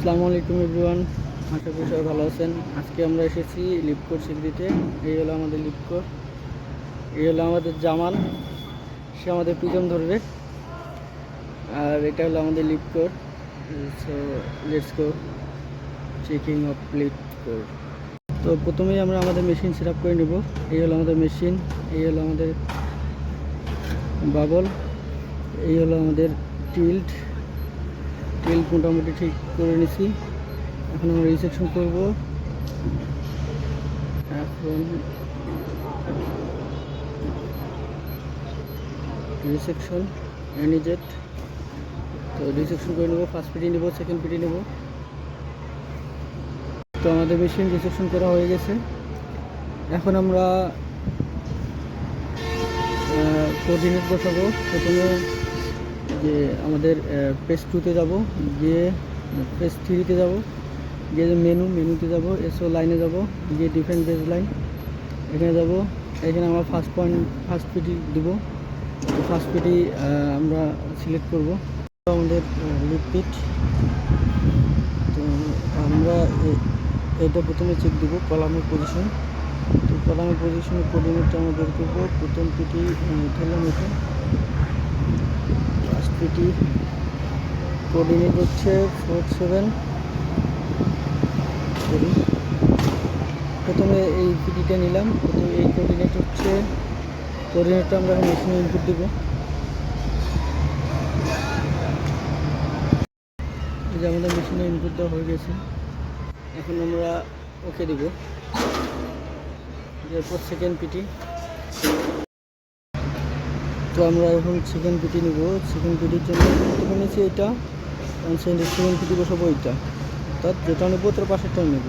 আসসালামু আলাইকুম এভরিওয়ান, আশা করি সবাই ভালো আছেন। আজকে আমরা এসেছি লিপকোর শিখ দিতে। এই হলো আমাদের লিপকো, এই হলো আমাদের জামান, সে আমাদের পিছন ধরবে। আর এটা হলো আমাদের Lipcore. So let's go checking of Lipcore. তো প্রথমেই আমরা আমাদের মেশিন সেট আপ করে নেব। এই হলো আমাদের মেশিন, এই হলো আমাদের বাবল, এই হলো আমাদের টিল্ট মোটামুটি ঠিক করে নিছি। এখন আমরা রিসেকশন করব। এখন রিসেকশন অ্যানিজেট, তো রিসেকশন করে নেব। ফার্স্ট পিটি নেব, সেকেন্ড পিটি নেব। তো আমাদের মেশিন রিসেকশন করা হয়ে গেছে। এখন আমরা কোঅর্ডিনেট বসাবো। প্রথমে যে আমাদের পেজ 2-তে যাব, গিয়ে পেজ 3-তে যাব, গিয়ে মেনুতে যাব, এসও লাইনে যাব, গিয়ে ডিফেন্স বেস লাইন এখানে যাব। এখানে আমরা ফার্স্ট পিটি দিব। ফার্স্ট পিটি আমরা সিলেক্ট করব আমাদের লিপ পিট। তো আমরা এটা প্রথমে চেক দিব কলামের পজিশন। তো কলামের পজিশনের কোঅর্ডিনেটটা আমরা বের করবো। প্রথম পিটি ধরলাম, এটা ফার্স্ট পিটি কোঅর্ডিনেট হচ্ছে 47। প্রথমে এই পিটিটা নিলাম। প্রথমে এই কোঅর্ডিনেটটা আমরা মেশিনে ইনপুট দেব। এই যে আমাদের মেশিনে ইনপুট দেওয়া হয়ে গেছে। এখন আমরা ওকে দেব। এরপর সেকেন্ড পিটি। তো আমরা এখন সেকেন্ড পিটি নেব। সেকেন্ড পিটির জন্য প্রথমে নিয়েছি এটা, সেকেন্ড পিটি বসাবো এইটা, অর্থাৎ যেটা নেবো তার পাশেরটা নেব।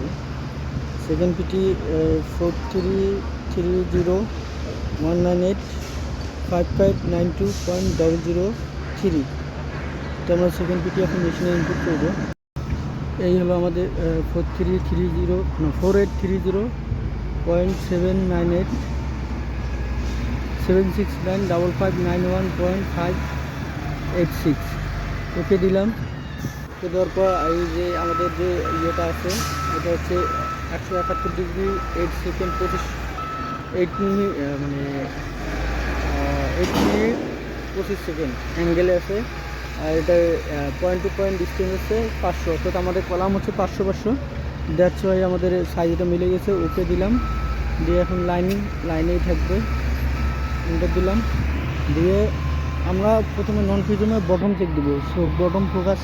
Second PT 4301985592.003। এটা আমরা সেকেন্ড পিটি এখন মেশিনে ইনপুট করব। এই হলো আমাদের 4830.7695591.586 ওকে দিলাম। তো দেওয়ার পর এই যে আমাদের যে ইয়েটা আছে, এটা হচ্ছে 171 ডিগ্রি 8 সেকেন্ড 8 মিনিট, মানে 8 মিনিট 25 সেকেন্ড অ্যাঙ্গেলে আছে। আর এটা পয়েন্ট টু পয়েন্ট ডিস্টেন্স হচ্ছে 500, অর্থাৎ আমাদের কলাম হচ্ছে 500। দ্যাটস ওয়াই আমাদের সাইজটা মিলে গেছে। ওকে দিলাম, দিয়ে এখন লাইনেই থাকবে, এন্টার দিলাম। দিয়ে আমরা প্রথমে নন প্রিজমে বটম চেক দেবো। সো বটম ফোকাস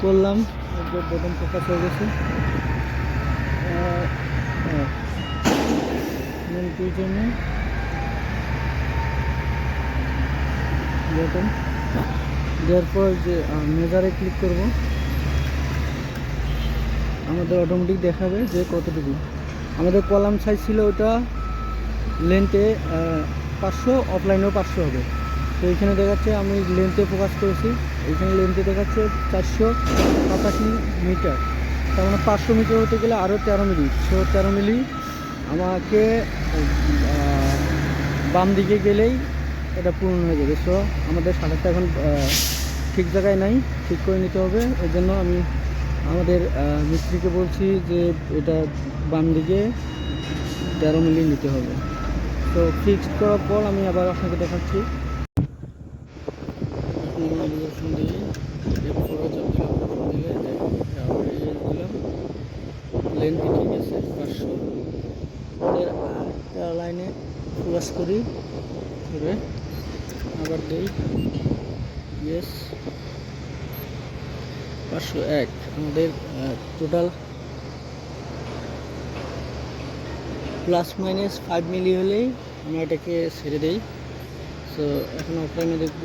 করলাম, বটম ফোকাস হয়ে গেছে। নন প্রিজমে বটম দেওয়ার পর যে মেজারে ক্লিক করব, আমাদের অটোমেটিক দেখাবে যে কতটুকু আমাদের কলাম সাইজ ছিল। ওটা লেন্থে 500, অফলাইনেও 500 হবে। তো এইখানে দেখাচ্ছে, আমি লেন্থে ফোকাস করেছি, এইখানে লেন্থে দেখাচ্ছে 485 মিটার। তার মানে 500 মিটার হতে গেলে আরও 13 মিলি। সো 13 মিলি আমাকে বাম দিকে গেলেই এটা পূরণ হয়ে যাবে। সো আমাদের শাটারটা এখন ঠিক জায়গায় নাই, ঠিক করে নিতে হবে। এর জন্য আমি আমাদের মিস্ত্রিকে বলছি যে এটা বাম দিকে 13 মিলি নিতে হবে। তো ফিক্সড করার পর আমি আবার আপনাকে দেখাচ্ছি। লেন্থ ঠিক আছে 500। লাইনে ফোকাস করি, করে আবার দেই ইয়েস 501। আমাদের টোটাল ±5 মিলি হলেই আমরা এটাকে ছেড়ে দেই। সো এখন অফলাইনে দেখব।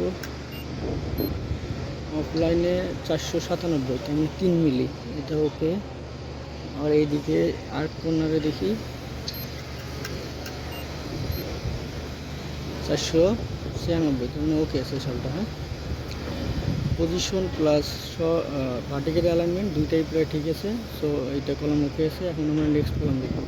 অফলাইনে 497, তার মানে 3 মিলি, এটা ওকে। আর এইদিকে আর কর্নারে দেখি 496, তার মানে ওকে আছে সালটা। হ্যাঁ, পজিশন প্লাস ভার্টিক্যাল অ্যালাইনমেন্ট দুইটাই প্রায় ঠিক আছে। সো এইটা কলাম ওকে আছে। এখন আমরা নেক্সট কলাম দেখব।